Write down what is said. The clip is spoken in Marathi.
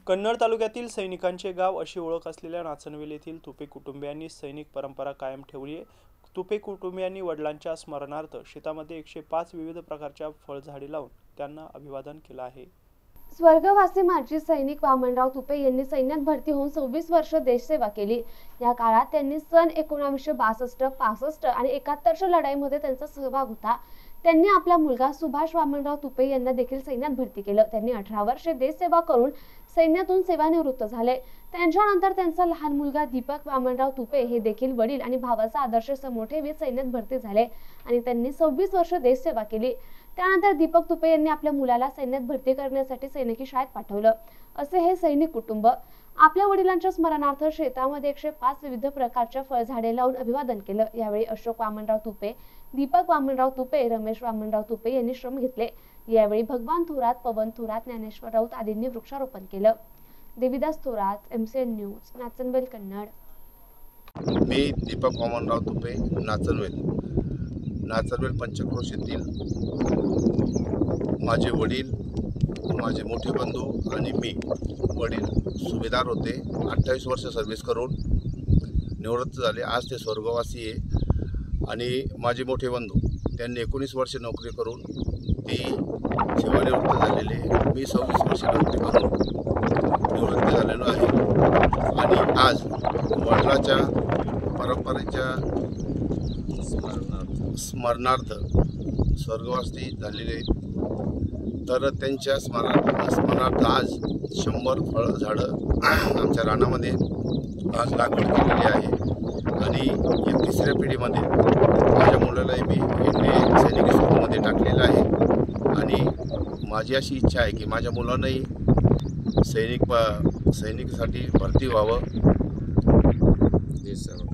कन्नड तालुक्यातील सैनिकांचे गाव अशी ओळख असलेल्या नाचनवेल येथील तुपे कुटुंबियांनी सैनिक परंपरा कायम ठेवली आहे। तुपे कुटुंबियांनी वडिलांच्या स्मरणार्थ शेतामध्ये 105 विविध प्रकारच्या फळझाडे लावून त्यांना अभिवादन केलं आहे। स्वर्गवासी माजी सैनिक वामनराव तुपे यांनी सैन्यात भरती होऊन 26 वर्ष देशसेवा केली। या काळात त्यांनी सन 1962, 65 आणि 71च्या लढाईमध्ये त्यांचा सहभाग होता। त्यांनी आपला मुलगा सुभाष वामनराव तुपे यांना देखील सैन्यात भरती केलं। त्यांनी 18 वर्षे देशसेवा करून सैन्यातून सेवानिवृत्त झाले। त्यांच्यानंतर त्यांचा लहान मुलगा दीपक वामनराव तुपे हे देखील वडील आणि भावाचा आदर्श समोर ठेवीत सैन्यात भरती झाले आणि त्यांनी 26 वर्ष देशसेवा केली। त्यानंतर दीपक तुपे यांनी आपल्या मुलाला सैन्यात भरती करण्यासाठी सैनिकी शाळेत पाठवलं। असे हे सैनिक कुटुंब आपल्या वडिलांच्या स्मरणार्थ शेतामध्ये 105 विविध प्रकारच्या फळझाडे लावून अभिवादन केलं। यावेळी अशोक वामनराव तुपे, दीपक वामनराव तुपे, रमेश वामनराव तुपे यांनी श्रम घेतले। यावेळी भगवान थोरात, पवन थोरात, ज्ञानेश्वर राऊत आदींनी वृक्षारोपण केलं। Devidas Thorat, MCN news, Nachanvel, Kannad. मी दीपक वामनराव तुपे, नाचनवेल पंचक्रोश येथील माझे वडील, माझे मोठे बंधू आणि मी। वडील सुभेदार होते, 28 वर्ष सर्व्हिस करून निवृत्त झाले। आज ते स्वर्गवासी आहे। आणि माझे मोठे बंधू त्यांनी 19 वर्ष नोकरी करून ते सेवानिवृत्त झालेले। मी 26 वर्ष नोकरी करून निवृत्त झालेलो आहे। आणि आज वडिलांच्या परंपरेच्या स्मरणार्थ स्वर्गवासी झालेले, तर त्यांच्या स्मरणार्थ आज 100 फळझाडं आमच्या रानामध्ये आज लागवड केलेली आहे। आणि या तिसऱ्या पिढीमध्ये माझ्या मुलालाही मी सैनिकी स्कूलमध्ये टाकलेलं आहे। आणि माझी अशी इच्छा आहे की माझ्या मुलांनाही सैनिकासाठी भरती व्हावं।